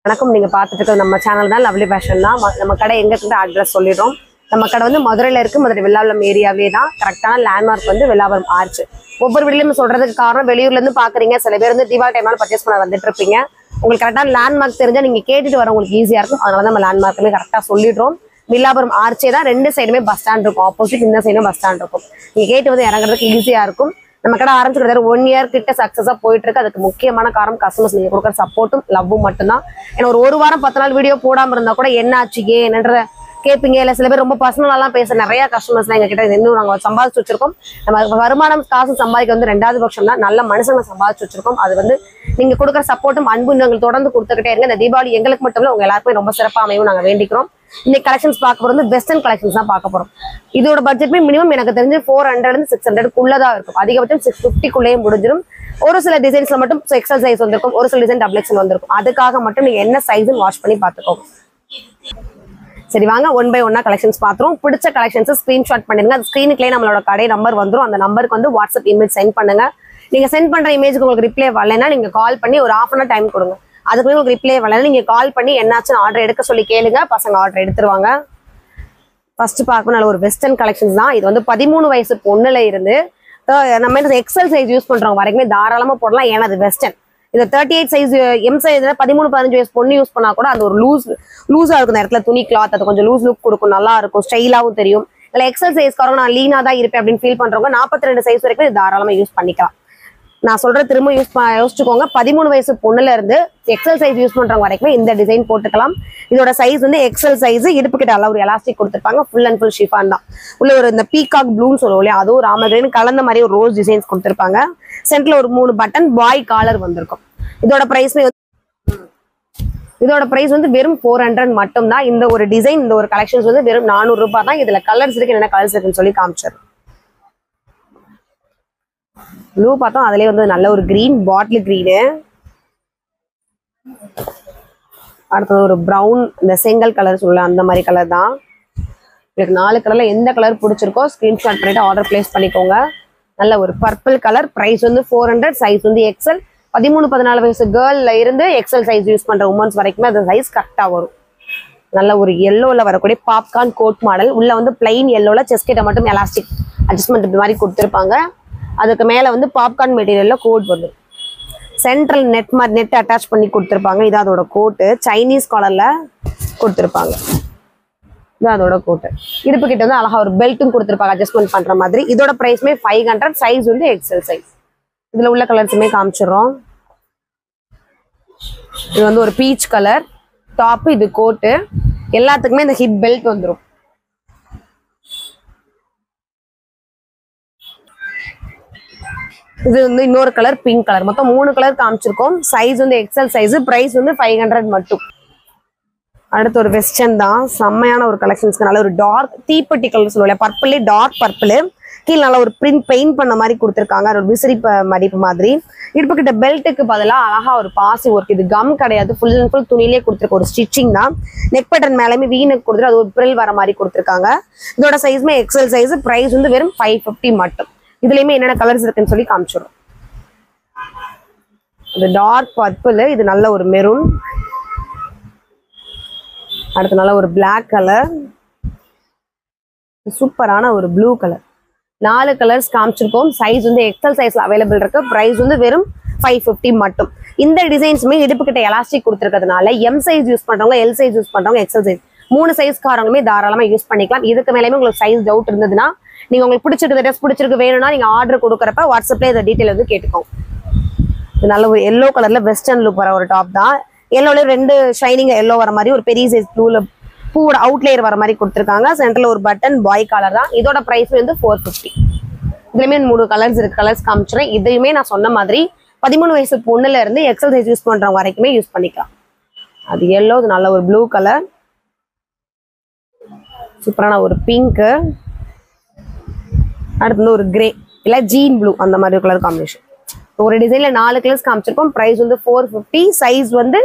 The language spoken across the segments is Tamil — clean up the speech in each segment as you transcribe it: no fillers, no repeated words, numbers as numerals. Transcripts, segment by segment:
வணக்கம். நீங்க பார்த்துட்டு இருக்கிறது நம்ம சேனல் தான் லவ்லி ஃபேஷன் தான். நம்ம கடை எங்க இருக்குன்ற அட்ரஸ் சொல்லிடுறோம். நம்ம கடை வந்து மதுரையில இருக்கு. மதுரை வில்லாவரம் ஏரியாவே தான். கரெக்டான லேண்ட்மார்க் வந்து வில்லாவரம் ஆர்ச். ஒவ்வொரு வீடியோலையும் சொல்றதுக்கு காரணம் வெளியூர்ல இருந்து பாக்குறீங்க, சில பேர் வந்து தீபாவளி டைம்ல பர்ச்சேஸ் பண்ண வந்துட்டு இருப்பீங்க. உங்களுக்கு கரெக்டான லேண்ட்மார்க் தெரிஞ்சா நீங்க கேட்டுட்டு வர உங்களுக்கு ஈஸியா இருக்கும். அதனால நம்ம லேண்ட்மார்க்குமே கரெக்டா சொல்லிடுறோம். வில்லாவரம் ஆர்ச்சே தான். ரெண்டு சைடுமே பஸ் ஸ்டாண்ட் இருக்கும். ஆப்போசிட் இந்த சைடும் பஸ் ஸ்டாண்ட் இருக்கும். நீங்க கேட்டு வந்து இறங்குறதுக்கு ஈஸியா இருக்கும். நம்ம கடை ஆரம்பிச்சு 1 இயர் கிட்ட சக்சஸா போயிட்டு இருக்கு. அதுக்கு முக்கியமான காரணம் கஸ்டமர்ஸ் நீங்க கொடுக்குற சப்போர்ட்டும் லவ்வும் மட்டும்தான். ஏன்னா ஒரு வாரம் 10 நாள் வீடியோ போடாம இருந்தா கூட என்ன ஆச்சு என்னன்ற கேட்பீங்க. இல்ல சில பேர் ரொம்ப பர்சனலாம் பேச நிறைய கஸ்டமர்ஸ்லாம் எங்க கிட்ட இன்னும் நாங்க சம்பாதிச்சு வச்சிருக்கோம். நம்ம வருமானம் காசு சம்பாதிக்க வந்து 2வது பட்சம் தான். நல்ல மனுஷங்களை சம்பாதிச்சு வச்சிருக்கோம். அது வந்து நீங்க கொடுக்குற சப்போர்ட்டும் அன்பு எங்களுக்கு தொடர்ந்து கொடுத்துக்கிட்டே இருங்க. இந்த தீபாவளி எங்களுக்கு மட்டும் இல்ல உங்க எல்லாருக்குமே ரொம்ப சிறப்பாக அமையும் நாங்க வேண்டிக்கிறோம். இன்னைக்கு கலெக்ஷன்ஸ் பார்க்க போறது வெஸ்டர்ன் கலெக்ஷன்ஸ் தான் பார்க்க போறோம். இதோட பட்ஜெட்மே மினிமம் எனக்கு தெரிஞ்சு 400 to 600 தான் இருக்கும். அதிகபட்சம் 650 முடிஞ்சிடும். ஒரு சில டிசைன்ஸ்ல மட்டும் எக்ஸல் சைஸ் வந்திருக்கும், ஒரு சில டிசைன் டபுள் எக்ஸல் வந்திருக்கும். அதுக்காக மட்டும் நீங்க என்ன சைஸ் வாஷ் பண்ணி பார்த்துக்கோங்க. சரி வாங்க, 1 by 1 கலெக்ஷன்ஸ் பாத்துறோம். பிடிச்ச கலெக்ஷன்ஸ் ஸ்கிரீன்ஷாட் பண்ணிருங்க. அது ஸ்கிரீனுக்குள்ளே நம்மளோட கடை நம்பர் வந்துடும். அந்த நம்பருக்கு வந்து வாட்ஸ்அப் இமேஜ் சென்ட் பண்ணுங்க. நீங்க சென்ட் பண்ற இமேஜுக்கு உங்களுக்கு ரிப்ளை வரலைன்னா நீங்க கால் பண்ணி ஒரு 1/2 hour டைம் கொடுங்க. அதுக்கு உங்களுக்கு ரிப்ளை வரலைன்னா நீங்க கால் பண்ணி என்னாச்சுன்னு ஆர்டர் எடுக்க சொல்லி கேளுங்க. பசங்க ஆர்டர் எடுத்துருவாங்க. ஃபர்ஸ்ட் பார்க்கணும் நல்ல ஒரு வெஸ்டர்ன் கலெக்ஷன்ஸ் தான். இது வந்து 13 வயசு பொண்ணுல இருந்து நம்ம எக்ஸல் சைஸ் யூஸ் பண்றவங்க வரைக்குமே தாராளமா போடலாம். ஏன்னா அது வெஸ்டர்ன். இந்த 38 சைஸ் எம் சைஸ் 13-15 வயசு பொண்ணு யூஸ் பண்ணா கூட அது ஒரு லூஸா இருக்கும். இந்த இடத்துல துணி கிளாத் அது கொஞ்சம் லூஸ் லுக் கொடுக்கும், நல்லா இருக்கும், ஸ்டைலாவும் தெரியும். இல்லை எக்ஸல் சைஸ்க்காரங்க நான் லீனா தான் இருப்பேன் அப்படின்னு ஃபீல் பண்றவங்க 42 சைஸ் வரைக்கும் இது தாராளமா யூஸ் பண்ணிக்கலாம். நான் சொல்ற திரும்ப யோசிச்சுக்கோங்க. 13 வயசு பொண்ணுல இருந்து எக்ஸல் சைஸ் யூஸ் பண்றவங்க வரைக்குமே இந்த டிசைன் போட்டுக்கலாம். இதோட சைஸ் வந்து எக்ஸல் சைஸ். இடுப்பு கிட்ட அளவு ஒரு எலாஸ்டிக் கொடுத்துருப்பாங்க. ஃபுல் அண்ட் ஃபுல் ஷிஃபான் தான். உள்ள ஒரு இந்த பீகாக் ப்ளூன்னு சொல்லுவோம் இல்லையா, அதுவும் ராமகிரீன் கலந்த மாதிரி ஒரு ரோஸ் டிசைன்ஸ் கொடுத்துருப்பாங்க. சென்டர்ல ஒரு 3 பட்டன் பாய் காலர் வந்திருக்கும். இதோட பிரைஸ் வந்து வெறும் 400 மட்டும் தான். இந்த ஒரு டிசைன் இந்த ஒரு கலெக்ஷன்ஸ் வந்து வெறும் 400 ரூபாய் தான். இதுல கலர்ஸ் இருக்கு, என்ன கலர்ஸ் இருக்குன்னு சொல்லி காமிச்சாரு. ப்ளூ பார்த்தோம், அதுலயே வந்து நல்ல ஒரு கிரீன், பாட்டில் கிரீனு. அடுத்தது ஒரு ப்ரௌன், இந்த செங்கல் கலர் சொல்லலாம் அந்த மாதிரி கலர் தான். உங்களுக்கு 4 கலர்ல எந்த கலர் பிடிச்சிருக்கோ ஸ்கிரீன்ஷாட் பண்ணிட்டு ஆர்டர் பிளேஸ் பண்ணிக்கோங்க. நல்ல ஒரு பர்பிள் கலர். பிரைஸ் வந்து 400. சைஸ் வந்து எக்ஸல். 13-14 வயசு கேர்ள்ல இருந்து எக்ஸல் சைஸ் யூஸ் பண்ற உமன்ஸ் வரைக்குமே அந்த சைஸ் கரெக்டா வரும். நல்ல ஒரு எல்லோல வரக்கூடிய பாப்கார்ன் கோட் மாடல். உள்ள வந்து பிளைன் எல்லோல செஸ்ட் கிட்ட மட்டும் எலாஸ்டிக் அட்ஜஸ்ட்மெண்ட் இந்த மாதிரி கொடுத்துருப்பாங்க. அதுக்கு மேல வந்து பாப்கார்ன் மெட்டீரியல்ல கோட் வரும். சென்ட்ரல் நெட் அட்டாச் பண்ணி கொடுத்துருப்பாங்க. இது அதோட கோட்டு. சைனீஸ் கலர்ல கொடுத்துருப்பாங்க. இது அதோட கோட்டு. இடுப்பு கிட்ட வந்து அழகா ஒரு பெல்ட்டும் கொடுத்துருப்பாங்க அட்ஜஸ்ட்மெண்ட் பண்ற மாதிரி. இதோட பிரைஸ்மே 500. சைஸ் வந்து எக்ஸல் சைஸ். இதுல உள்ள கலர்ஸுமே காமிச்சிடுறோம். இது வந்து ஒரு பீச் கலர் டாப், இது கோட்டு. எல்லாத்துக்குமே இந்த ஹிப் பெல்ட் வந்துடும். இது வந்து இன்னொரு கலர் பிங்க் கலர். மொத்தம் 3 கலர் காமிச்சிருக்கோம். சைஸ் வந்து எக்ஸல் சைஸ். பிரைஸ் வந்து 500 மட்டும். அடுத்து ஒரு வெஸ்டர்ன் தான். செம்மையான ஒரு கலெக்ஷன்ஸ்க்கு நல்ல ஒரு டார்க் தீப்பெட்டி கலர் சொல்லுவாங்க, பர்பிள், டார்க் பர்பிள். கீழே நல்ல ஒரு பிரிண்ட் பெயிண்ட் பண்ண மாதிரி கொடுத்துருக்காங்க. ஒரு விசிறி மடிப்பு மாதிரி. இடுப்பு கிட்ட பெல்ட்டுக்கு பதிலாக அழகா ஒரு பாசி ஒர்க். இது கம் கிடையாது, ஃபுல் அண்ட் ஃபுல் துணியிலே கொடுத்துருக்க ஒரு ஸ்டிச்சிங் தான். நெக் பட்டன் மேலேயுமே வீனக்கு கொடுத்துட்டு அது ஒரு பிரில் வர மாதிரி கொடுத்துருக்காங்க. இதோட சைஸ்மே எக்ஸல் சைஸ். பிரைஸ் வந்து வெறும் 550 மட்டும். இதுலயுமே என்னென்ன கலர்ஸ் இருக்குன்னு சொல்லி காமிச்சிடும். இது டார்க் பர்பிள், இது நல்ல ஒரு மெரூன். அடுத்து நல்ல ஒரு பிளாக் கலர், சூப்பரான ஒரு ப்ளூ கலர். 4 கலர்ஸ் காமிச்சிருக்கோம். சைஸ் வந்து எக்ஸல் சைஸ்ல அவைலபிள் இருக்கு. பிரைஸ் வந்து வெறும் 550 மட்டும். இந்த டிசைன்ஸுமே இடுப்பு கிட்ட எலாஸ்டிக் கொடுத்துருக்கிறதுனால எம் சைஸ் யூஸ் பண்றவங்க, எல் சைஸ் யூஸ் பண்றவங்க, எக்ஸல் சைஸ் 3 சைஸ்காரங்களுமே தாராளமா யூஸ் பண்ணிக்கலாம். இதுக்கு மேலேயுமே உங்களுக்கு சைஸ் டவுட் இருந்ததுன்னா நீங்க உங்களுக்கு பிடிச்சிருக்கு ட்ரெஸ் பிடிச்சிருக்கு வேணும்னா நீங்க ஆர்டர் கொடுக்குறப்ப வாட்ஸ்அப்ல இந்த டீட்டெயில் வந்து கேட்டுக்கோங்க. இது நல்ல ஒரு எல்லோ கலர்ல வெஸ்டர்ன் லுக் வர ஒரு டாப் தான். எல்லோல 2 ஷைனிங் எல்லோ வர மாதிரி ஒரு பெரிய சைஸ் ப்ளூல பூவோட அவுட்லேயர் வர மாதிரி கொடுத்துருக்காங்க. சென்டர்ல ஒரு பட்டன் பாய் கலர் தான். இதோட பிரைஸ் வந்து 450. இதுலயுமே 3 கலர்ஸ் இருக்கு. கலர்ஸ் காமிச்சிடுறேன். இதையுமே நான் சொன்ன மாதிரி 13 வயசு பொண்ணுல இருந்து எக்ஸல் சைஸ் யூஸ் பண்றவங்க வரைக்குமே யூஸ் பண்ணிக்கலாம். அது எல்லோ, இது நல்ல ஒரு ப்ளூ கலர், சூப்பரான ஒரு பிங்க். அடுத்து ஒரு கிரே இல்ல ஜீன் ப்ளூ அந்த மாதிரி கலர் காம்பினேஷன். ஒரு டிசைன்ல 4 கலர்ஸ் காமிச்சிருக்கோம். பிரைஸ் வந்து 450. சைஸ் வந்து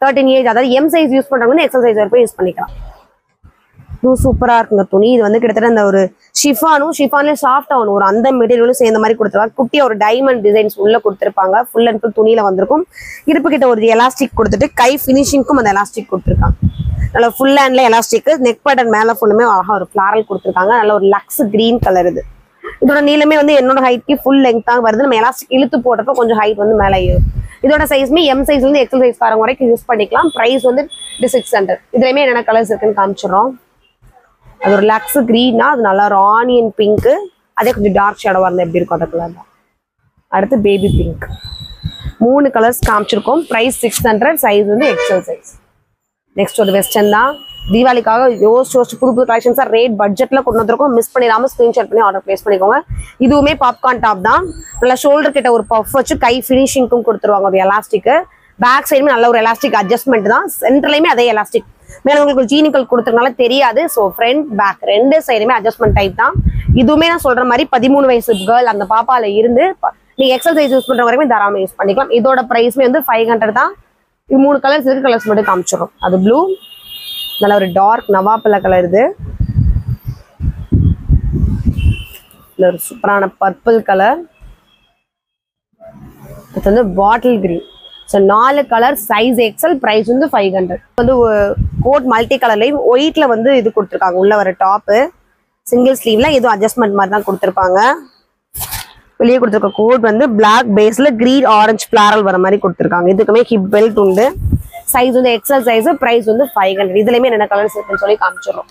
13 ஏஜ், அதாவது எம் சைஸ் யூஸ் பண்றவங்க எக்ஸல் சைஸ் வரைக்கும் யூஸ் பண்ணிக்கலாம். சூப்பரா இருக்குங்க துணி. இது வந்து கிட்டத்தட்ட இந்த ஒரு ஷிஃபான்லயே சாஃப்ட் ஆகணும் ஒரு அந்த மெட்டீரியலும் சேர்ந்த மாதிரி கொடுத்துருவாங்க. குட்டியா ஒரு டைமண்ட் டிசைன்ஸ் உள்ள கொடுத்துருப்பாங்க. ஃபுல் அண்ட் ஃபுல் துணியில வந்திருக்கும். இடுப்பு கிட்ட ஒரு எலாஸ்டிக் கொடுத்துட்டு கை ஃபினிஷிங்க்கும் அந்த எலாஸ்டிக் கொடுத்துருக்காங்க. நல்ல ஃபுல் ஹேண்ட்ல எலாஸ்டிக், நெக் பட்டன் மேல ஃபுல்லுமே அழகா ஒரு ஃபிளாரல் கொடுத்துருக்காங்க. நல்ல ஒரு லக்ஸ் கிரீன் கலர். இது இதோட நீளமே வந்து என்னோட ஹைட்க்கு ஃபுல் லெங்க் வருது. நம்ம எலாஸ்டிக் இழுத்து போடுறப்ப கொஞ்சம் ஹைட் வந்து மேலே ஏறும். இதோட சைஸ்மே எம் சைஸ்ல இருந்து எக்ஸல் சைஸ் காரங்க வரைக்கும் யூஸ் பண்ணிக்கலாம். பிரைஸ் வந்து 600. இதுலயுமே என்னென்ன கலர்ஸ் இருக்குன்னு காமிச்சிடறோம். அது ஒரு லக்ஸ் கிரீனா, அது நல்லா ஒரு ஆனியன் பிங்க், அதே கொஞ்சம் டார்க் ஷேடோவா இருந்தா எப்படி இருக்கும் அந்த கலர் தான். அடுத்து பேபி பிங்க். 3 கலர்ஸ் காமிச்சிருக்கோம். பிரைஸ் 600. சைஸ் வந்து எக்ஸல் சைஸ். நெக்ஸ்ட் ஒரு வெஸ்டர்ன் தான். தீபாவளிக்காக யோசிச்சு புது கலெக்ஷன்ஸா ரேட் பட்ஜெட்ல கொண்டு வந்திருக்கோம். மிஸ் பண்ணிடாம ஸ்கிரீன்ஷாட் பண்ணி ஆர்டர் பிளேஸ் பண்ணிக்கோங்க. இதுவுமே பாப்கார்ன் டாப் தான். நல்லா ஷோல்டர் கிட்ட ஒரு பஃப் வச்சு கை ஃபினிஷிங்க்கும் கொடுத்துருவாங்க. ஒரு எலாஸ்டிக் பேக் சைடுமே நல்ல ஒரு எலாஸ்டிக் அட்ஜஸ்ட்மெண்ட் தான். சென்டர்லயுமே அதே எலாஸ்டிக். மேல உங்களுக்கு ஜீனிக்கல் கொடுத்துருனால தெரியாது. ஸோ ஃப்ரண்ட் பேக் 2 சைடுமே அட்ஜஸ்ட்மெண்ட் டைப் தான். இதுவுமே நான் சொல்ற மாதிரி 13 வயசு கேர்ள் அந்த பாப்பால இருந்து நீங்க எக்ஸல் சைஸ் யூஸ் பண்ற வரைக்கும் தாராளமா யூஸ் பண்ணிக்கலாம். இதோட பிரைஸ்மே வந்து 500 தான். இது 3 கலர்ஸ் இருக்கு. கலர்ஸ் மட்டும் காமிச்சிடும். அது ப்ளூ, நல்ல ஒரு டார்க் நவாப்பழ கலர். இது ஒரு சூப்பரான பர்பிள் கலர். இது வந்து bottle green. So 4 colour, size XL, price வந்து 500. வந்து கோட் மல்டி கலர்லையும் ஒயிட்ல வந்து இது கொடுத்துருக்காங்க. உள்ள வர டாப்பு சிங்கிள் ஸ்லீவ்ல எதுவும் அட்ஜஸ்ட்மெண்ட் மாதிரி தான் கொடுத்துருப்பாங்க. வெளியே கொடுத்துருக்க கோட் வந்து பிளாக் பேஸ்ல கிரீன் ஆரஞ்சு ஃபிளாரல் வர மாதிரி கொடுத்துருக்காங்க. இதுக்குமே ஹிப் பெல்ட் உண்டு. சைஸ் வந்து எக்ஸல் சைஸ். பிரைஸ் வந்து 500. இதுலயுமே என்ன கலர்ஸ் இருக்குன்னு சொல்லி காமிச்சிடறோம்.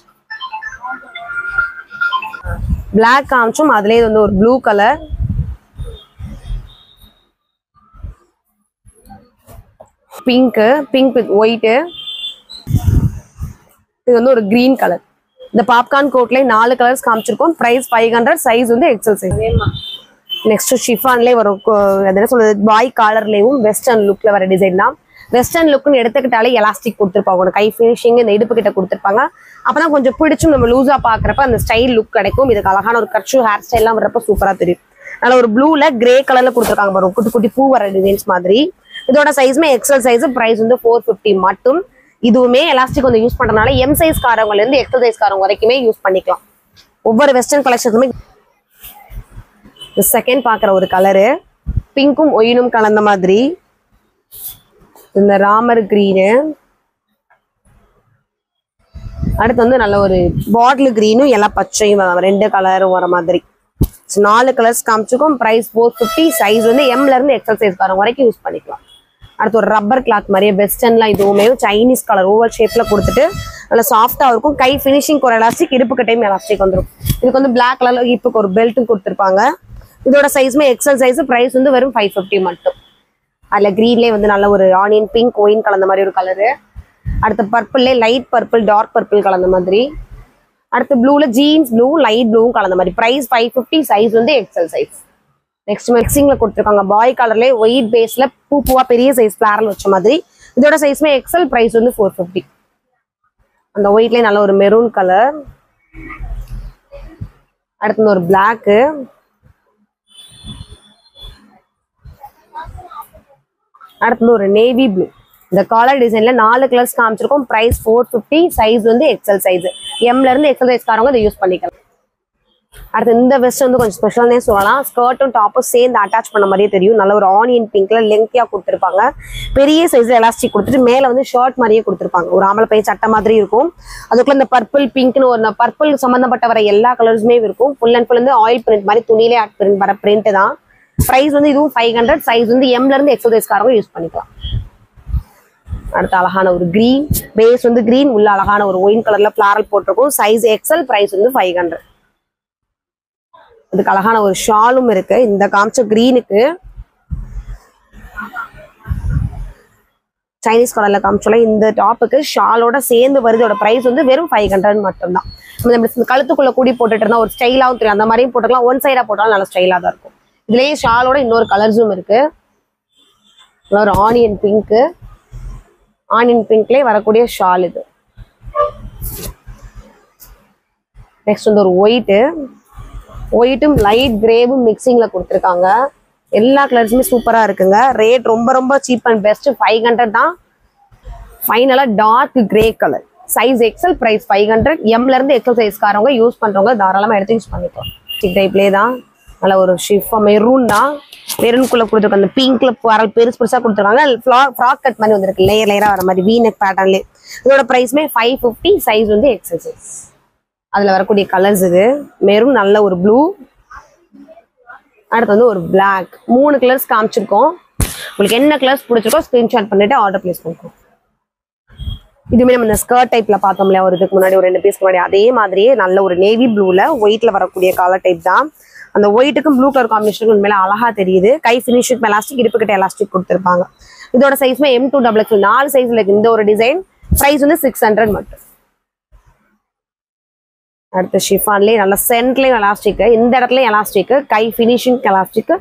பிளாக் காமிச்சோம். அதுலயே வந்து ஒரு blue colour, pink with white, இது வந்து ஒரு கிரீன் கலர். இந்த பாப்கார்ன் கோட்ல 4 கலர்ஸ் காமிச்சிருக்கோம். பிரைஸ் 500. சைஸ் வந்து எக்ஸல் சைஸ். நெக்ஸ்ட் ஷிஃபான்லேயே வரும். என்ன சொல்றது, பாய் காலர்லேயும் வெஸ்டர்ன் லுக்ல வர டிசைன் தான். வெஸ்டர்ன் லுக்னு எடுத்துக்கிட்டாலே எலாஸ்டிக் கொடுத்துருப்பாங்க. ஒரு கை ஃபினிஷிங் இந்த இடுப்பு கிட்ட கொடுத்துருப்பாங்க. அப்பதான் கொஞ்சம் பிடிச்சும் நம்ம லூஸா பாக்குறப்ப அந்த ஸ்டைல் லுக் கிடைக்கும். இதுக்கு அழகான ஒரு கட்சு ஹேர் ஸ்டைல்லாம் வர்றப்ப சூப்பரா தெரியும். நல்ல ஒரு ப்ளூல கிரே கலர்ல கொடுத்துருக்காங்க பாருங்க, குட்டி குட்டி பூ வர டிசைன்ஸ் மாதிரி. இதோட சைஸ்மே எக்ஸல் சைஸ். பிரைஸ் வந்து 450 மட்டும். இதுவுமே எலாஸ்டிக் வந்து யூஸ் பண்றதுனால எம் சைஸ் காரவங்கல இருந்து எக்ஸல் சைஸ் காரவங்க வரைக்குமே யூஸ் பண்ணிக்கலாம். ஒவ்வொரு வெஸ்டர்ன் கலெக்ஷனுமே செகண்ட் பாக்குற ஒரு கலரு பிங்க்கும் ஒயினும் கலந்த மாதிரி. இந்த ராமர் கிரீனு. அடுத்து வந்து நல்ல ஒரு பாட்டில் கிரீனும் எல்லாம் பச்சையும் 2 கலரும் வர மாதிரி. 4 கலர்ஸ் காமிச்சுக்கும். பிரைஸ் 450. சைஸ் வந்து எம்ல இருந்து எக்ஸல் சைஸ் காரங்க வரைக்கும் யூஸ் பண்ணிக்கலாம். அடுத்து ஒரு ரப்பர் கிளாத் மாதிரியே வெஸ்டர்ன்லாம் இதுவுமே சைனீஸ் கலர் ஓவல் ஷேப்ல கொடுத்துட்டு நல்லா சாஃப்டா இருக்கும். கை ஃபினிஷிங் ஒரு எலாஸ்டிக், இடுப்பு கட்டையும் எலாஸ்டிக் வந்துடும். இதுக்கு வந்து பிளாக் கலர்ல இப்புக்கு ஒரு பெல்ட்டும் கொடுத்துருப்பாங்க. இதோட சைஸ்மே எக்ஸல் சைஸ். பிரைஸ் வந்து வெறும் 550 மட்டும். அதுல கிரீன்லேயே வந்து நல்ல ஒரு ஆனியன் பிங்க் ஒயின் கலந்த மாதிரி ஒரு கலரு. அடுத்து பர்பிள்லே லைட் பர்பிள் டார்க் பர்பிள் கலந்த மாதிரி. அடுத்து ப்ளூல ஜீன்ஸ் ப்ளூ லைட் ப்ளூவும் கலந்த மாதிரி. பிரைஸ் 550. சைஸ் வந்து எக்ஸல் சைஸ். நெக்ஸ்ட் மிக்சிங்ல கொடுத்துருக்காங்க. பாய் கலர்லேயே ஒயிட் பேஸ்ல பூவா பெரிய சைஸ் ஃபிளாரல் வச்ச மாதிரி. இதோட சைஸ்மே எக்ஸல். பிரைஸ் வந்து 450. அந்த ஒயிட்லேயே நல்ல ஒரு மெரூன் கலர். அடுத்து ஒரு பிளாக்கு. அடுத்து ஒரு நேவி ப்ளூ. இந்த காலர் டிசைன்ல 4 கலர்ஸ் காமிச்சிருக்கோம். பிரைஸ் 450. சைஸ் வந்து எக்ஸல் சைஸ். எம்ல இருந்து எக்ஸல் சைஸ் காரவங்க இதை யூஸ் பண்ணிக்கலாம். அடுத்து இந்த வெஸ்ட் வந்து கொஞ்சம் ஸ்பெஷல்னே சொல்லலாம். ஸ்கர்ட்டும் டாப்பும் சேர்ந்து அட்டாச் பண்ண மாதிரியே தெரியும். நல்ல ஒரு ஆனியன் பிங்க்ல லெங்க்தியா கொடுத்துருப்பாங்க. பெரிய சைஸ்ல எலாஸ்டிக் கொடுத்துட்டு மேல வந்து ஷர்ட் மாதிரியே கொடுத்துருப்பாங்க. ஒரு ஆம்பளை பைய சட்டை மாதிரி இருக்கும். அதுக்குள்ள இந்த பர்பிள் பிங்க்னு ஒரு பர்பிள் சம்பந்தப்பட்ட வர எல்லா கலர்ஸுமே இருக்கும். ஃபுல் அண்ட் ஃபுல் வந்து ஆயில் பிரிண்ட் மாதிரி துணியிலே வர பிரிண்ட் தான். பிரைஸ் வந்து இதுவும் 500. சைஸ் வந்து எம்ல இருந்து எக்ஸல் சைஸ் காரங்க யூஸ் பண்ணிக்கலாம். அடுத்து அழகான ஒரு கிரீன் பேஸ் வந்து கிரீன் உள்ள அழகான ஒரு ஒயின் கலர்ல ஃபிளாரல் போட்டிருக்கும். Size XL. பிரைஸ் வந்து 500. இதுக்கு அழகான ஒரு ஷாலும் இருக்கு. இந்த காமிச்ச கிரீனுக்கு சைனீஸ் கலர்ல காமிச்சோல இந்த டாப்புக்கு ஷாலோட சேர்ந்து வருது. இதோட பிரைஸ் வந்து வெறும் 500 மட்டும்தான். நம்ம கழுத்துக்குள்ள கூடி போட்டுட்டு இருந்தா ஒரு ஸ்டைலாவும் தெரியும். அந்த மாதிரியும் போட்டுக்கலாம். ஒன் சைடா போட்டாலும் நல்ல ஸ்டைலா தான் இருக்கும். இதுலயே ஷாலோட இன்னொரு கலர்ஸும் இருக்கு. ஒரு ஆனியன் பிங்க். ஆனியன் பிங்க்லேயே வரக்கூடிய ஷால் இது. நெக்ஸ்ட் வந்து ஒரு ஒயிட்டும் லைட் கிரேவும் மிக்சிங்ல கொடுத்துருக்காங்க. எல்லா கலர்ஸுமே சூப்பரா இருக்குங்க. ரேட் ரொம்ப ரொம்ப சீப் அண்ட் பெஸ்ட். 500 தான். ஃபைனலா dark grey colour. Size XL, price 500. எம்ல இருந்து எக்ஸல் சைஸ்காரவங்க யூஸ் பண்றவங்க தாராளமா எடுத்து யூஸ் பண்ணிக்கலாம். டைப்லேயே தான் நல்ல ஒரு ஷிஃபா மெரூன் தான், மெரூனுக்குள்ள கொடுத்துருக்காங்க. அந்த பிங்க்ல வரல் பெருசு பெருசா கொடுத்துருக்காங்க. ஃப்ராக் கட் மாதிரி வந்திருக்கு, லேயர் லேயரா வர மாதிரி வீனக் பேட்டர்ன்லேயே. இதோட பிரைஸ்மே 550. சைஸ் வந்து எக்ஸல் சைஸ். அதுல வரக்கூடிய கலர்ஸ் இது மெரூன், நல்ல ஒரு ப்ளூ, அடுத்து வந்து ஒரு பிளாக். 3 கலர்ஸ் காமிச்சிருக்கோம். உங்களுக்கு என்ன கலர்ஸ் பிடிச்சிருக்கோ ஸ்கிரீன்ஷாட் பண்ணிட்டு ஆர்டர் பிளேஸ் பண்ணிக்கோங்க. இதுவுமே நம்ம இந்த ஸ்கர்ட் டைப்ல பார்த்தோம் இல்லையா, ஒரு இதுக்கு முன்னாடி ஒரு 2 பீஸ்க்கு முன்னாடி, அதே மாதிரியே நல்ல ஒரு நேவி ப்ளூல ஒயிட்ல வரக்கூடிய கலர் டைப் தான். அந்த ஒயிட்டுக்கும் ப்ளூ கலர் காம்பினேஷனுக்கு உண்மையில அழகா தெரியுது. கை ஃபினிஷிங் எலாஸ்டிக், இடுப்பு கிட்ட எலாஸ்டிக் கொடுத்துருப்பாங்க. இதோட சைஸ்மே M2XX 4 சைஸ்ல இருக்கு இந்த ஒரு டிசைன். பிரைஸ் வந்து 600 மட்டும். அடுத்து ஷிஃபான்லேயே நல்ல சென்ட்லேயும் எலாஸ்டிக், இந்த இடத்துலயும் எலாஸ்டிக், கை ஃபினிஷிங் எலாஸ்டிக்,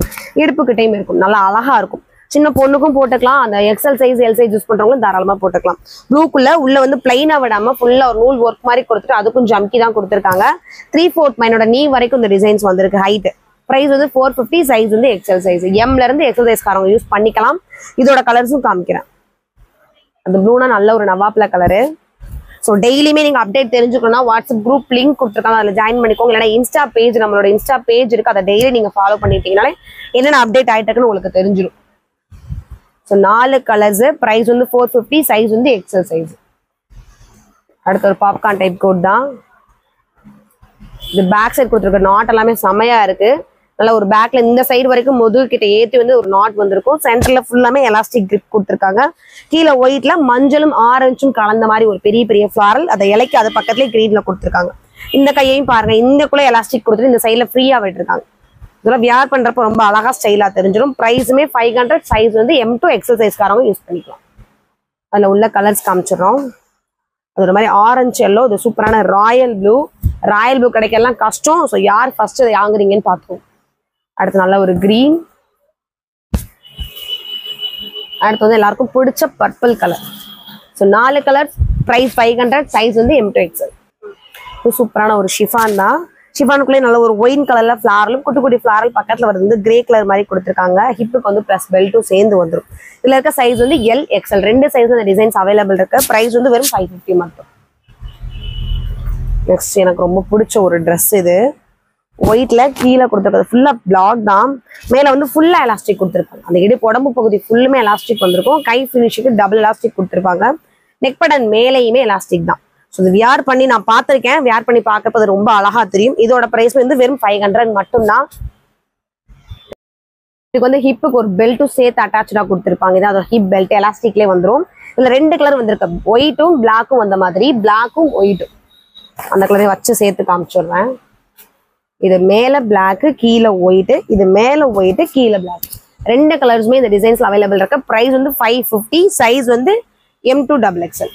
இடுப்பு கிட்டையும் இருக்கும். நல்லா அழகா இருக்கும். சின்ன பொண்ணுக்கும் போட்டுக்கலாம், அந்த XL size L size use பண்றவங்களும் தாராளமா போட்டுக்கலாம். ப்ளூக்குள்ள உள்ள வந்து பிளைனா விடாம ஃபுல்லா ஒரு நூல் ஒர்க் மாதிரி கொடுத்துட்டு அதுக்கும் ஜம்கி தான் கொடுத்துருக்காங்க. 3/4 மைனோட நீ வரைக்கும் இந்த டிசைன்ஸ் வந்திருக்கு. ஹைட் பிரைஸ் வந்து 450. சைஸ் வந்து எக்ஸல் சைஸ். எம்ல இருந்து எக்ஸல் சைஸ்காரவங்க யூஸ் பண்ணிக்கலாம். இதோட கலர்ஸும் காமிக்கிறேன். அந்த ப்ளூனா நல்ல ஒரு நவாப்ல கலரு. ஸோ டெய்லியுமே நீங்க அப்டேட் தெரிஞ்சுக்கணும்னா வாட்ஸ்அப் குரூப் லிங்க் கொடுத்துருக்காங்க, அதில் ஜாயின் பண்ணிக்கோங்க. இல்லைன்னா இன்ஸ்டா பேஜ், நம்மளோட இன்ஸ்டா பேஜ் இருக்கு, அதை டெய்லி நீங்க ஃபாலோ பண்ணிட்டீங்கனாலே என்னென்ன அப்டேட் ஆயிட்டுன்னு உங்களுக்கு தெரிஞ்சிடும். ஸோ 4 கலர்ஸ், பிரைஸ் வந்து 450. சைஸ் வந்து எக்ஸல் சைஸ். அடுத்த ஒரு பாப்கார்ன் டைப் கோட் தான். இது பேக் சைடு கொடுத்துருக்க நாட் எல்லாமே செமையா இருக்கு. நல்லா ஒரு பேக்ல இந்த சைடு வரைக்கும் முதுகு கிட்ட ஏற்றி வந்து ஒரு நாட் வந்திருக்கும். சென்டர்ல ஃபுல்லாமே எலாஸ்டிக் கிரிப் கொடுத்துருக்காங்க. கீழே ஒயிட்ல மஞ்சளும் ஆரஞ்சும் கலந்த மாதிரி ஒரு பெரிய பெரிய ஃபிளாரல், அதை இலைக்கு அது பக்கத்துலேயே கிரீன்ல கொடுத்துருக்காங்க. இந்த கையையும் பாருங்க, இந்தக்குள்ள எலாஸ்டிக் கொடுத்துட்டு இந்த சைட்ல ஃப்ரீயா விட்டுருக்காங்க. இதெல்லாம் வியர் பண்றப்ப ரொம்ப அழகா ஸ்டைலா தெரிஞ்சிடும். பிரைஸுமே 500. சைஸ் வந்து M2XL சைஸ்காரவங்க யூஸ் பண்ணிக்கலாம். அதுல உள்ள கலர்ஸ் காமிச்சிடறோம். அது ஒரு மாதிரி ஆரஞ்சு எல்லோ, இது சூப்பரான ராயல் ப்ளூ. ராயல் ப்ளூ கிடைக்கலாம் கஷ்டம். ஸோ யார் ஃபர்ஸ்ட் அதை வாங்குறீங்கன்னு பார்த்துக்கோம். அடுத்து நல்ல ஒரு கிரீன். அடுத்து வந்து எல்லாருக்கும் பிடிச்ச purple colour. So 4 colours, price 500. Size வந்து M2XL. சூப்பரான ஒரு ஷிஃபான் தான். ஷிஃபானுக்குள்ளே நல்ல ஒரு ஒயின் கலர்ல ஃபிளாரலும், குட்டி குட்டி ஃபிளாரல் பக்கத்துல வருது வந்து கிரே கலர் மாதிரி கொடுத்துருக்காங்க. ஹிப்புக்கு வந்து பிளஸ் பெல்ட்டும் சேர்ந்து வந்துடும். இதுல இருக்க சைஸ் வந்து LXL. 2 சைஸ் இந்த டிசைன்ஸ் அவைலபிள் இருக்கு. பிரைஸ் வந்து வெறும் 550 மட்டும். நெக்ஸ்ட் எனக்கு ரொம்ப பிடிச்ச ஒரு ட்ரெஸ் இது. ஒயிட்ல கீழே கொடுத்துருக்கிறது ஃபுல்லா பிளாக் தான். மேல வந்து ஃபுல்லா எலாஸ்டிக் கொடுத்துருப்பாங்க. அந்த இடுப்பு உடம்பு பகுதி ஃபுல்லுமே எலாஸ்டிக் வந்திருக்கும். கை ஃபினிஷுக்கு டபுள் எலாஸ்டிக் கொடுத்துருப்பாங்க. நெக் பட்டன் மேலேயுமே எலாஸ்டிக் தான். ஸோ இது வியர் பண்ணி நான் பார்த்துருக்கேன். வியர் பண்ணி பார்க்கறப்ப அது ரொம்ப அழகா தெரியும். இதோட பிரைஸ் வந்து வெறும் 500 மட்டும்தான். இதுக்கு வந்து ஹிப்புக்கு ஒரு பெல்ட்டும் சேர்த்து அட்டாச்சா கொடுத்துருப்பாங்க. இது அதோட ஹிப் பெல்ட் எலாஸ்டிக்லேயே வந்துடும். இதுல 2 கலர் வந்திருக்கு, ஒயிட்டும் பிளாக்கும் வந்த மாதிரி. பிளாக்கும் ஒயிட்டும் அந்த கலரையும் வச்சு சேர்த்து காமிச்சிடுறேன். இது மேல பிளாக், கீழே ஒயிட். இது மேல ஒயிட், கீழே பிளாக். 2 கலர்ஸுமே இந்த டிசைன்ஸ்ல அவைலபிள் இருக்கு. பிரைஸ் வந்து 550. சைஸ் வந்து M2XXL.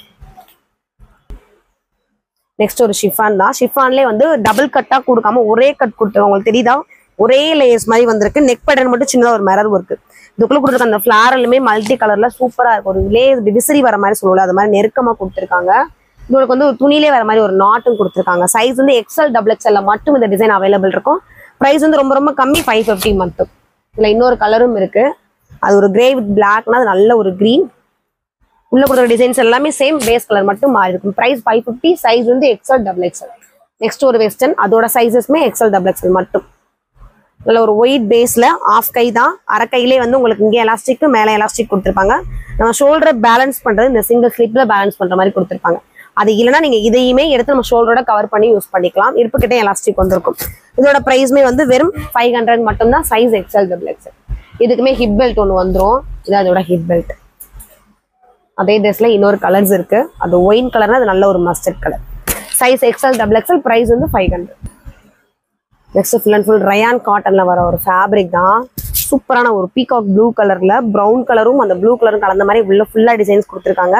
நெக்ஸ்ட் ஒரு ஷிஃபான் தான். ஷிஃபான்லேயே வந்து டபுள் கட்டா கொடுக்காம ஒரே கட் கொடுத்துருவோம். உங்களுக்கு தெரியுதா, ஒரே லேயர்ஸ் மாதிரி வந்திருக்கு. நெக் பேட்டர்ன் மட்டும் சின்னதா ஒரு மிரர் ஒர்க். இதுக்குள்ள கொடுத்துருக்க அந்த ஃபிளாரலுமே மல்டி கலர்ல சூப்பரா இருக்கும். ஒரு லேயர் விசிறி வர மாதிரி சொல்லல, அது மாதிரி நெருக்கமா கொடுத்துருக்காங்க. உங்களுக்கு வந்து ஒரு துணியிலே வர மாதிரி ஒரு நாட்டும் கொடுத்துருக்காங்க. சைஸ் வந்து XL, XXL மட்டும் இந்த டிசைன் அவைலபிள் இருக்கும். பிரைஸ் வந்து ரொம்ப ரொம்ப கம்மி, 550 மட்டும். இதுல இன்னொரு கலரும் இருக்கு. அது ஒரு கிரே வித் பிளாக்னா அது நல்ல ஒரு கிரீன். உள்ள கொடுக்குற டிசைன்ஸ் எல்லாமே சேம், பேஸ் கலர் மட்டும் மாறி இருக்கும். பிரைஸ் 550. சைஸ் வந்து XL, XXL. நெக்ஸ்ட் ஒரு வெஸ்டர்ன், அதோட சைஸஸ்மே XL, XXL மட்டும். நல்ல ஒரு ஒயிட் பேஸ்ல ஆஃப் கை தான். அரை கையிலே வந்து உங்களுக்கு இங்கே எலாஸ்டிக், மேலே எலாஸ்டிக் கொடுத்துருப்பாங்க. நம்ம ஷோல்டரை பேலன்ஸ் பண்றது இந்த சிங்கிள் ஸ்லிப்ல பேலன்ஸ் பண்ற மாதிரி கொடுத்துருப்பாங்க. அது இல்லைன்னா நீங்க இதையுமே எடுத்து நம்ம ஷோல்டரோட கவர் பண்ணி யூஸ் பண்ணிக்கலாம். இருப்பு கிட்டே எலாஸ்டிக் வந்திருக்கும். இதோட பிரைஸ்மே வந்து வெறும் 500 மட்டும்தான். Size XL, XXL. இதுக்குமே ஹிப் பெல்ட் ஒன்று வந்துடும். இது அதோட ஹிப் பெல்ட். அதே ட்ரெஸ்ல இன்னொரு கலர்ஸ் இருக்கு. அது ஒயின் கலர்னா அது நல்ல ஒரு mustard colour. Size XL, XXL. Price வந்து 500. Next full and full rayon காட்டன்ல வர ஒரு ஃபேப்ரிக் தான். சூப்பரான ஒரு பீகாக் ப்ளூ கலர்ல ப்ரௌன் கலரும் அந்த ப்ளூ கலரும் கலந்த மாதிரி உள்ள ஃபுல்லா டிசைன்ஸ் கொடுத்துருக்காங்க.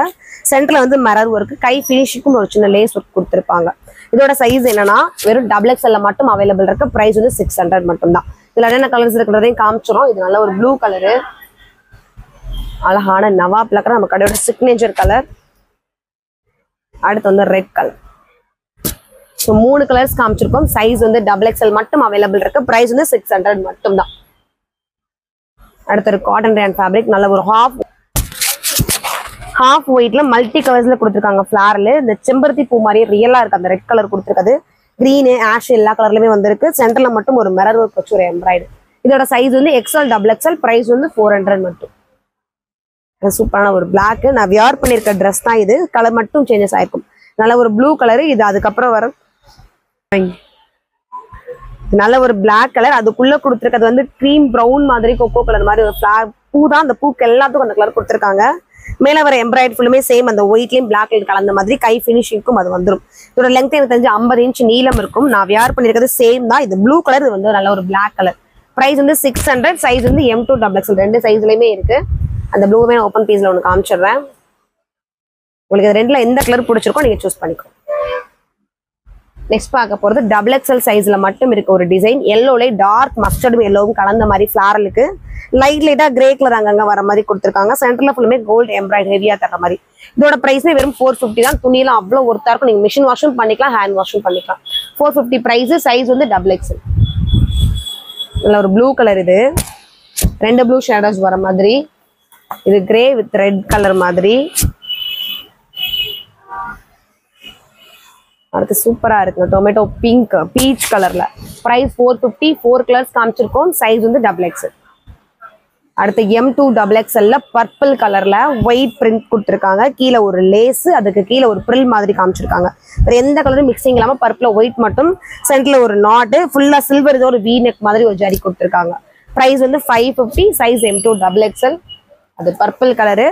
சென்டர்ல வந்து மிரர் ஒர்க், கை ஃபினிஷுக்கும் ஒரு சின்ன லேஸ் ஒர்க் கொடுத்துருப்பாங்க. இதோட சைஸ் என்னன்னா வெறும் XXL மட்டும் அவைலபிள் இருக்கு. பிரைஸ் வந்து 600 மட்டும் தான். இதுல என்னென்ன கலர்ஸ் இருக்கிறதையும் காமிச்சிடும். இது நல்ல ஒரு ப்ளூ கலரு, அழகான நவாப் கலர், நம்ம கடையோட சிக்னேச்சர் கலர். அடுத்து வந்து ரெட் கலர். ஸோ 3 கலர்ஸ் காமிச்சிருக்கோம். சைஸ் வந்து XXL மட்டும் அவைலபிள் இருக்கு. பிரைஸ் வந்து 600 மட்டும் தான். அடுத்த ஒரு காட்டன் ரேன் ஃபேப்ரிக், நல்ல ஒரு ஹாஃப் ஒயிட்ல மல்டி கலர்ஸ்ல கொடுத்துருக்காங்க ஃபிளார்ல. இந்த செம்பருத்தி பூ மாதிரியே ரியலா இருக்கு. அந்த ரெட் கலர் கொடுத்துருக்காது, கிரீனு ஆஷ் எல்லா கலர்லயுமே வந்திருக்கு. சென்டர்ல மட்டும் ஒரு மிரர் ஒர்க் வச்சு ஒரு எம்ப்ராய்டு. இதோட சைஸ் வந்து XL XXL, பிரைஸ் வந்து 400 மட்டும். சூப்பரான ஒரு பிளாக். நான் வியர் பண்ணிருக்க ட்ரெஸ் தான் இது. கலர் மட்டும் சேஞ்சஸ் ஆயிருக்கும். நல்ல ஒரு ப்ளூ கலரு. இது அதுக்கப்புறம் வரும் நல்ல ஒரு பிளாக் கலர். அதுக்குள்ள கொடுத்துருக்கிறது வந்து கிரீம் ப்ரௌன் மாதிரி கொக்கோ கலர் மாதிரி ஒரு பூ தான். அந்த பூக்கு எல்லாத்துக்கும் அந்த கலர் கொடுத்துருக்காங்க. மேல வர எம்ப்ராய்டரி ஃபுல்லுமே சேம் அந்த ஒயிட்லயும் பிளாக்லயும் கலந்த மாதிரி கை ஃபினிஷிங்க்கும் அது வந்துடும். இதோட லெங்த் எனக்கு தெரிஞ்சு 50 இன்ச் நீளம் இருக்கும். நான் வியர் பண்ணிருக்கிறது சேம் தான். இது ப்ளூ கலர், இது வந்து நல்ல ஒரு பிளாக் கலர். பிரைஸ் வந்து 600. சைஸ் வந்து M2 XXL ரெண்டு சைஸ்லயுமே இருக்கு. அந்த ப்ளூவே ஓப்பன் பீஸ்ல ஒன்று காமிச்சிடுறேன். உங்களுக்கு இது ரெண்டுல எந்த கலர் பிடிச்சிருக்கோ நீங்க சூஸ் பண்ணிக்கோ. நெக்ஸ்ட் பார்க்க போறது XXL சைஸ்ல மட்டும் இருக்கு ஒரு டிசைன். எல்லோல டார்க் மஸ்டர்டும் எல்லோவும் கலந்த மாதிரி ஃபிளாரலுக்கு லைட்டா கிரே கலர் அங்கங்க வர மாதிரி கொடுத்துருக்காங்க. சென்டர்ல ஃபுல்லுமே கோல்டு எம்ப்ராய்டரி ஹெவியா தர மாதிரி. இதோட பிரைஸ்மே வெறும் 450 தான். துணியெல்லாம் அவ்வளவு ஒருத்தா இருக்கும். நீங்க மிஷின் வாஷும் பண்ணிக்கலாம், ஹேண்ட் வாஷும் பண்ணிக்கலாம். 450 பிரைஸ். சைஸ் வந்து XXL. நல்ல ஒரு ப்ளூ கலர். இது ரெண்டு ப்ளூ ஷேடோஸ் வர மாதிரி. இது கிரே வித் ரெட் கலர் மாதிரி. அடுத்து சூப்பரா இருக்கு டொமேட்டோ பிங்க் பீச் கலர்ல. பிரைஸ் 450. 4 கலர்ஸ் காமிச்சிருக்கோம். சைஸ் வந்து XXL. அடுத்து M2 XXL பர்பிள் கலர்ல ஒயிட் பிரிண்ட் கொடுத்துருக்காங்க. கீழே ஒரு லேஸ், அதுக்கு கீழே ஒரு பிரில் மாதிரி காமிச்சிருக்காங்க. வேற எந்த கலரும் மிக்சிங் இல்லாம பர்பிள் ஒயிட் மட்டும். சென்டர்ல ஒரு நாட் ஃபுல்லா சில்வர், இது ஒரு V neck மாதிரி ஒரு ஜரி கொடுத்துருக்காங்க. பிரைஸ் வந்து 550. Size M2 XXL. அது பர்பிள் கலரு.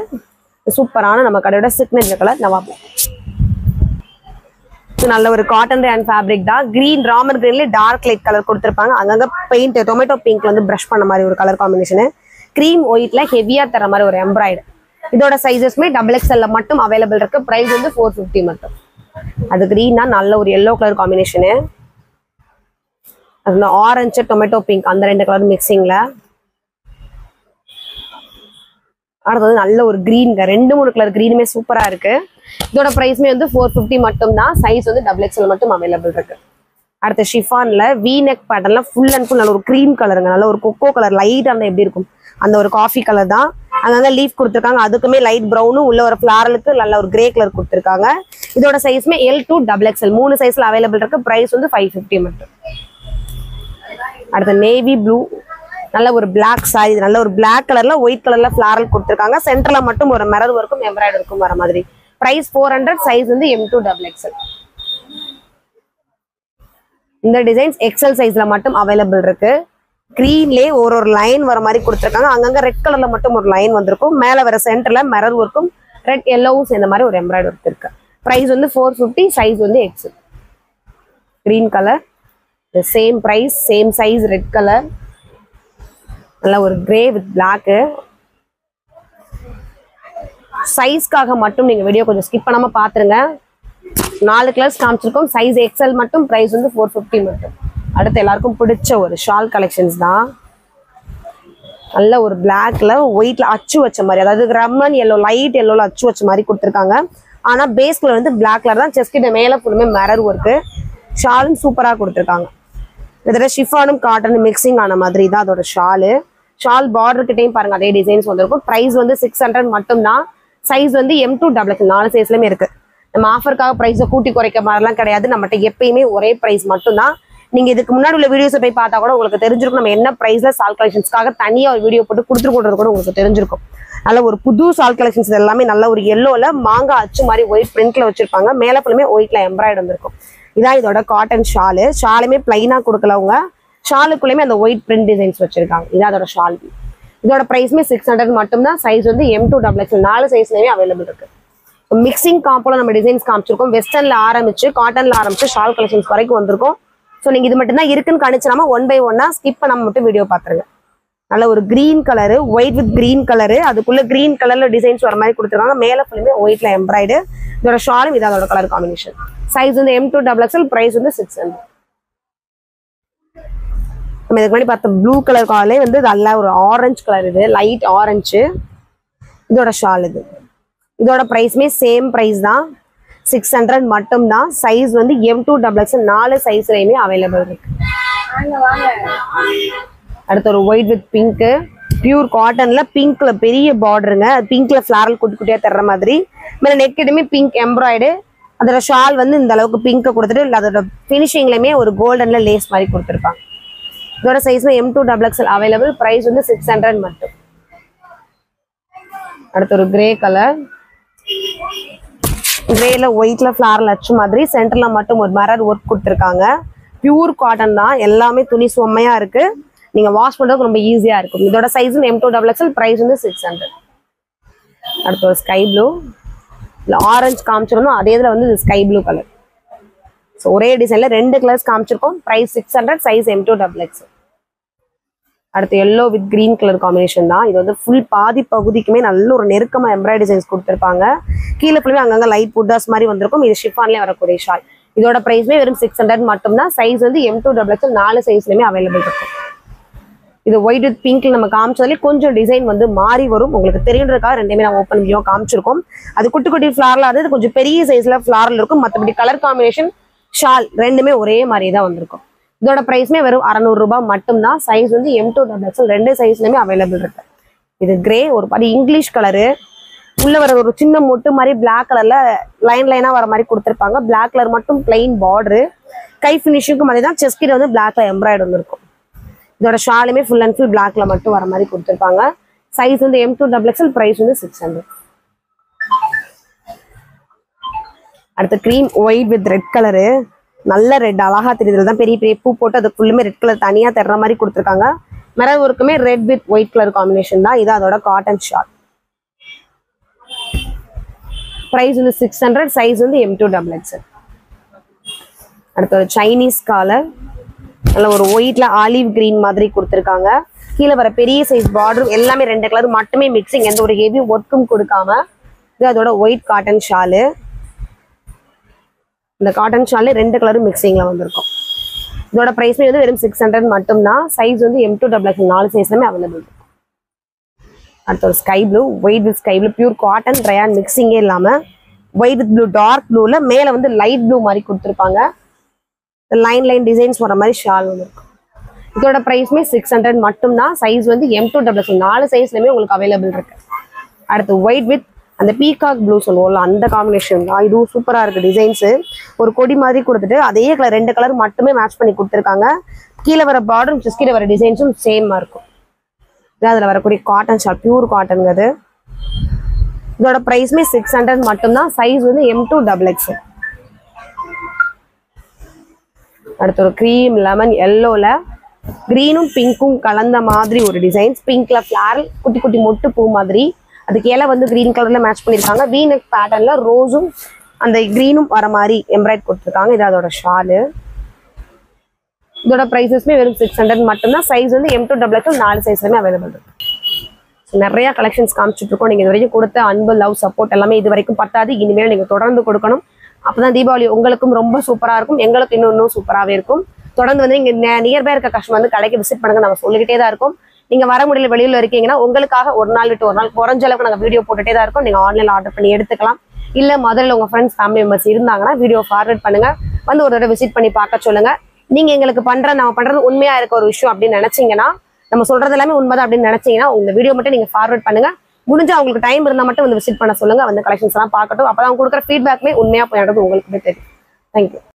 சூப்பரான நம்ம கடையோட சிக்னேச்சர் கலர் நவாப். நல்ல ஒரு காட்டன் அண்ட் ஃபேப்ரிக் தான். கிரீன் ராமர் கிரீன்ல டார்க் லைட் கலர் கொடுத்துருப்பாங்க. அங்கங்க பெயிண்ட் டொமேட்டோ பிங்க்ல வந்து பிரஷ் பண்ண மாதிரி ஒரு கலர் காம்பினேஷன். கிரீம் ஒயிட்ல ஹெவியா தர மாதிரி ஒரு எம்ப்ராய்டு. இதோட சைஸஸ்மே XXL மட்டும் அவைலபிள் இருக்கு. பிரைஸ் வந்து 450 மட்டும். அது கிரீனா நல்ல ஒரு எல்லோ கலர் காம்பினேஷனு. அது ஆரஞ்சு டொமேட்டோ பிங்க் அந்த ரெண்டு கலர் மிக்சிங்ல. அடுத்தது நல்ல ஒரு கிரீன், 2-3 கலர் கிரீனுமே சூப்பரா இருக்கு. இதோட பிரைஸ்மே வந்து 450 மட்டும் தான். சைஸ் வந்து XXL மட்டும் அவைலபிள் இருக்கு. அடுத்த ஷிஃபான்ல V neck பேட்டர்ன்ல ஃபுல் அண்ட் ஃபுல் நல்ல ஒரு கிரீம் கலருங்க. நல்ல ஒரு கொக்கோ கலர் லைட் அந்த எப்படி இருக்கும் அந்த ஒரு காஃபி கலர் தான். அங்கங்க லீஃப் கொடுத்துருக்காங்க. அதுக்குமே லைட் ப்ரௌனும் உள்ள ஒரு ஃபிளாரலுக்கு நல்ல ஒரு கிரே கலர் கொடுத்துருக்காங்க. இதோட சைஸ்மே L2 XXL 3 சைஸ்ல அவைலபிள் இருக்கு. பிரைஸ் வந்து 550 மட்டும். அடுத்த நேவி ப்ளூ நல்ல ஒரு பிளாக் சாரி. நல்ல ஒரு பிளாக் கலர்ல ஒயிட் கலர்ல ஃபிளாரல் கொடுத்துருக்காங்க. சென்டர்ல மட்டும் ஒரு மிரர் ஒர்க்கும் எம்ப்ராய்டரி இருக்கும் வர மாதிரி. பிரைஸ் 400. சைஸ் வந்து M2 XXL. இந்த டிசைன்ஸ் XL சைஸ்ல மட்டும் அவைலபிள் இருக்கு. கிரீன்லயே ஒரு லைன் வர மாதிரி கொடுத்துருக்காங்க. அங்கங்க ரெட் கலர்ல மட்டும் ஒரு லைன் வந்திருக்கும். மேல வர சென்டர்ல மிரர் ஒர்க்கும் ரெட் எல்லோவும் சேர்ந்த மாதிரி ஒரு எம்ப்ராய்டரி ஒர்க் இருக்கு. பிரைஸ் வந்து 450. சைஸ் வந்து XL. Green colour same price same size red colour. நல்ல ஒரு கிரே வித் பிளாக்கு. சைஸ்க்காக மட்டும் நீங்க வீடியோ கொஞ்சம் ஸ்கிப் பண்ணாம பாத்துருங்க. 4 கலர்ஸ் காமிச்சிருக்கோம். சைஸ் XL மட்டும். பிரைஸ் வந்து 450 மட்டும். அடுத்து எல்லாருக்கும் பிடிச்ச ஒரு ஷால் கலெக்ஷன்ஸ் தான். நல்ல ஒரு பிளாக்ல ஒயிட்ல அச்சு வச்ச மாதிரி, அதாவது ரம்மன் எல்லோ லைட் எல்லோல அச்சு வச்ச மாதிரி கொடுத்துருக்காங்க. ஆனா பேஸ்ல வந்து பிளாக் கலர் தான். செஸ்ட் கிட்ட மேல ஃபுல்லுமே மிரர் ஒர்க்கு. ஷாலும் சூப்பரா கொடுத்துருக்காங்க. இதோட ஷிஃபானும் காட்டனும் மிக்சிங் ஆன மாதிரி தான் அதோட ஷாலு. ஷால் பார்டர் கிட்டையும் பாருங்க அதே டிசைன்ஸ் வந்திருக்கும். பிரைஸ் வந்து 600 மட்டும் தான். சைஸ் வந்து M2 XXL 4 சைஸ்லயுமே இருக்கு. நம்ம ஆஃபருக்காக பிரைஸை கூட்டி குறைக்க மாதிரிலாம் கிடையாது. நம்மகிட்ட எப்பயுமே ஒரே பிரைஸ் மட்டும் தான். நீங்க இதுக்கு முன்னாடி உள்ள வீடியோஸை போய் பார்த்தா கூட உங்களுக்கு தெரிஞ்சிருக்கும் நம்ம என்ன பிரைஸ்ல சால் கலெக்ஷன்ஸ்க்காக தனியா ஒரு வீடியோ போட்டு கொடுத்துருக்கோன்றது கூட உங்களுக்கு தெரிஞ்சிருக்கும். நல்ல ஒரு புது சால் கலெக்ஷன்ஸ் எல்லாமே நல்ல ஒரு எல்லோல மாங்காய் அச்சு மாதிரி ஒயிட் பிரிண்ட்ல வச்சிருப்பாங்க. மேல ஃபுல்லுமே ஒயிட்ல எம்ப்ராய்டு வந்திருக்கும். இதான் இதோட காட்டன் ஷாலு. ஷாலுமே பிளைனா கொடுக்கலவங்க. ஷாலுக்குள்ளேயுமே அந்த ஒயிட் பிரிண்ட் டிசைன்ஸ் வச்சிருக்காங்க. இதான் அதோட ஷால். இதோட பிரைஸ்மே 600 மட்டும் தான். சைஸ் வந்து M2 XXL 4 சைஸ்லயுமே அவைலபிள் இருக்கு. மிக்சிங் காம்போல நம்ம டிசைன்ஸ் காமிச்சிருக்கோம். வெஸ்டர்ன்ல ஆரம்பிச்சு காட்டன்ல ஆரம்பிச்சு ஷால் கலெக்ஷன்ஸ் வரைக்கும் வந்திருக்கும். ஸோ நீங்க இது மட்டும் தான் இருக்குன்னு கணிச்சிடாம 1 by 1 ஸ்கிப் பண்ணாம மட்டும் வீடியோ பாத்துருங்க. நல்ல ஒரு green colour white with green colour. அதுக்குள்ள கிரீன் கலர்ல டிசைன்ஸ் வர மாதிரி கொடுத்துருக்காங்க. மேல ஃபுல்லுமே ஒயிட்ல எம்ப்ராய்டு. இதோட ஷாலும் இதான் அதோட கலர் காம்பினேஷன். சைஸ் வந்து M2 XXL. பிரைஸ் வந்து 600. நம்ம இதுக்கு முன்னாடி பார்த்த ப்ளூ கலர் காலே வந்து நல்ல ஒரு ஆரஞ்சு கலர். இது லைட் ஆரஞ்சு. இதோட ஷால் இது. இதோட பிரைஸ்மே சேம் பிரைஸ் தான். 600 மட்டும் தான். சைஸ் வந்து M2 XXL 4 சைஸ்லயுமே அவைலபிள் இருக்கு. அடுத்து ஒரு ஒயிட் வித் பிங்க். பியூர் காட்டன்ல பிங்க்ல பெரிய பார்டருங்க. பிங்க்ல ஃபிளாரல் குட்டி குட்டியா தர்ற மாதிரி. மேல நெக் கிட்டமே பிங்க் எம்ப்ராய்டு. அதோட ஷால் வந்து இந்த அளவுக்கு பிங்க் கொடுத்துட்டு அதோட ஃபினிஷிங்லயுமே ஒரு கோல்டன்ல லேஸ் மாதிரி கொடுத்துருப்பாங்க. இதோட சைஸ் M2XXL அவைலபிள். பிரைஸ் வந்து 600 மட்டும். அடுத்து ஒரு கிரே கலர். கிரேல ஒயிட்ல ஃபிளாரல் அச்சு மாதிரி சென்டர்ல மட்டும் ஒரு மிரர் ஒர்க் கொடுத்துருக்காங்க. பியூர் காட்டன் தான். எல்லாமே துணி செம்மையா இருக்கு. நீங்க வாஷ் பண்றதுக்கு ரொம்ப ஈஸியா இருக்கும். இதோட சைஸ் M2XXL. பிரைஸ் வந்து 600. அடுத்து ஒரு ஸ்கை ப்ளூ. இல்ல ஆரஞ்சு காமிச்சிருந்தோம், அதே இதுல வந்து ஸ்கை ப்ளூ கலர். ஸோ ஒரே டிசைன்ல 2 கலர்ஸ் காமிச்சிருக்கோம். பிரைஸ் 600. Size M2XXL. அடுத்து yellow with green colour combination தான். இது வந்து ஃபுல் பாதி பகுதிக்குமே நல்ல ஒரு நெருக்கமா எம்ப்ராய்டரி டிசைன்ஸ் கொடுத்துருப்பாங்க. கீழே ஃபுல்லுமே அங்கங்க லைட் புட்டாஸ் மாதிரி வந்திருக்கும். இது ஷிஃபான்லேயே வரக்கூடிய ஷால். இதோட பிரைஸ்மே வெறும் 600 மட்டும் தான். சைஸ் வந்து M2XXL 4 சைஸ்லயுமே அவைலபிள் இருக்கும். இது ஒயிட் வித் பிங்க்ல நம்ம காமிச்சதுலேயே கொஞ்சம் டிசைன் வந்து மாறி வரும். உங்களுக்கு தெரியுன்றதுக்காக ரெண்டுமே நான் ஓப்பன் வியூ காமிச்சிருக்கோம். அது குட்டி குட்டி ஃபிளாரல், அது கொஞ்சம் பெரிய சைஸ்ல ஃபிளாரல் இருக்கும். மற்றபடி கலர் காம்பினேஷன் ஷால் ரெண்டுமே ஒரே மாதிரி தான் வந்திருக்கும். இதோட பிரைஸ்மே வெறும் 600 ரூபாய் மட்டும் தான். சைஸ் வந்து M2XXL 2 சைஸ்லயுமே அவைலபிள் இருக்கு. இது கிரே ஒரு பாடி இங்கிலீஷ் கலரு. உள்ள வர ஒரு சின்ன மொட்டு மாதிரி பிளாக் கலர்ல லைன் லைனா வர மாதிரி கொடுத்துருப்பாங்க. பிளாக் கலர் மட்டும் பிளைன் பார்டரு. கை ஃபினிஷிங்கும் மாதிரி தான். செஸ்ட் கிட்ட வந்து பிளாக்ல எம்ப்ராய்டு வந்துருக்கும். இதோட ஷாலுமே ஃபுல் அண்ட் ஃபுல் பிளாக்ல மட்டும் வர மாதிரி கொடுத்துருப்பாங்க. சைஸ் வந்து M2XXL. பிரைஸ் வந்து 600. அடுத்து cream white with red colour. நல்ல ரெட் அழகா தெரியுது தான். பெரிய பெரிய பூ போட்டு அது ஃபுல்லுமே ரெட் கலர் தனியா தர்ற மாதிரி கொடுத்துருக்காங்க. மிரர் ஒர்க்குமே red with white colour combination தான். இது அதோட காட்டன் ஷால். பிரைஸ் வந்து 600. சைஸ் வந்து M2XXL. அடுத்து ஒரு சைனீஸ் காலர். நல்ல ஒரு ஒயிட்ல ஆலிவ் கிரீன் மாதிரி கொடுத்துருக்காங்க. கீழே வர பெரிய சைஸ் பார்டர் எல்லாமே 2 கலர் மட்டுமே மிக்சிங். எந்த ஒரு ஹெவி ஒர்க்கும் கொடுக்காம. இது அதோட ஒயிட் காட்டன் ஷாலு. இந்த காட்டன் ஷால்ல 2 கலரும் மிக்சிங்ல வந்திருக்கும். இதோட பிரைஸ்மே வந்து வெறும் 600 மட்டும் தான். சைஸ் வந்து M2XXL 4 சைஸ்லயுமே அவைலபிள் இருக்கும். அடுத்து ஒரு sky blue. White with sky blue. Pure cotton rayon மிக்சிங்கே இல்லாம ஒயிட் வித் ப்ளூ டார்க் ப்ளூல மேல வந்து லைட் ப்ளூ மாதிரி கொடுத்துருப்பாங்க. லைன் லைன் டிசைன்ஸ் வர மாதிரி ஷால் வந்து இருக்கும். இதோட பிரைஸ்மே 600 மட்டும் தான். சைஸ் வந்து M2XXL 4 சைஸ்லயுமே உங்களுக்கு அவைலபிள் இருக்கு. அடுத்து ஒயிட் வித் அந்த பீகாக் ப்ளூ சொல்லுவோம்ல, அந்த காம்பினேஷன் தான். இதுவும் சூப்பரா இருக்கு. டிசைன்ஸ் ஒரு கொடி மாதிரி கொடுத்துட்டு அதே கலர் 2 கலர் மட்டுமே மேட்ச் பண்ணி கொடுத்துருக்காங்க. கீழே வர பார்டரும் கீழே வர டிசைன்ஸும் சேமா இருக்கும். அதுல வரக்கூடிய காட்டன் ஷால் பியூர் காட்டன். அது இதோட பிரைஸ்மே 600 மட்டும் தான். சைஸ் வந்து M2XXL. அடுத்து ஒரு கிரீம் லெமன் எல்லோல கிரீனும் பிங்க்கும் கலந்த மாதிரி ஒரு டிசைன்ஸ். பிங்க்ல ஃபிளாரல் குட்டி குட்டி மொட்டு பூ மாதிரி. அதுக்கு இலை வந்து கிரீன் கலர்ல மேட்ச் பண்ணிருக்காங்க. வீனக் பேட்டர்ன்ல ரோஸும் அந்த கிரீனும் வர மாதிரி எம்ப்ராய்ட் கொடுத்துருக்காங்க. இது அதோட ஷாலு. இதோட பிரைசஸ்மே வெறும் 600 மட்டும் தான். சைஸ் வந்து M2XXL 4 சைஸ்லயுமே அவைலபிள் இருக்கு. நிறைய கலெக்ஷன்ஸ் காமிச்சிட்டு இருக்கோம். நீங்க இது வரைக்கும் கொடுத்த அன்பு லவ் சப்போர்ட் எல்லாமே இது வரைக்கும் பத்தாது. இனிமேல் நீங்க தொடர்ந்து கொடுக்கணும். அப்பதான் தீபாவளி உங்களுக்கும் ரொம்ப சூப்பரா இருக்கும். எங்களுக்கு இன்னும் சூப்பராகவே இருக்கும். தொடர்ந்து வந்து நீங்க நியர்பை இருக்க கஸ்டமர் வந்து கடைக்கு விசிட் பண்ணுங்க. நம்ம சொல்லிக்கிட்டே தான் இருக்கும். நீங்க வர முடியல வெளியில இருக்கீங்கன்னா உங்களுக்காக ஒரு நாள் விட்டு ஒரு நாள் குறைஞ்ச அளவுக்கு நாங்கள் வீடியோ போட்டுட்டே தான் இருக்கோம். நீங்க ஆன்லைன்ல ஆர்டர் பண்ணி எடுத்துக்கலாம். இல்ல முதல்ல உங்க ஃப்ரெண்ட்ஸ் ஃபேமிலி மெம்பர்ஸ் இருந்தாங்கன்னா வீடியோ ஃபார்வர்ட் பண்ணுங்க. வந்து ஒரு தடவை விசிட் பண்ணி பார்க்க சொல்லுங்க. நீங்க எங்களுக்கு நம்ம பண்றது உண்மையா இருக்க ஒரு விஷயம் அப்படின்னு நினைச்சீங்கன்னா, நம்ம சொல்றது எல்லாமே உண்மைதான் அப்படின்னு நினைச்சீங்கன்னா உங்க வீடியோ மட்டும் நீங்க ஃபார்வர்ட் பண்ணுங்க. முடிஞ்சா உங்களுக்கு டைம் இருந்தா மட்டும் வந்து விசிட் பண்ண சொல்லுங்க. வந்து கலெக்ஷன்ஸ் எல்லாம் பார்க்கட்டும். அப்பதான் அவங்க கொடுக்குற ஃபீட்பேக்மே உண்மையா போயிடுறது உங்களுக்கு தெரியும். தேங்க்யூ.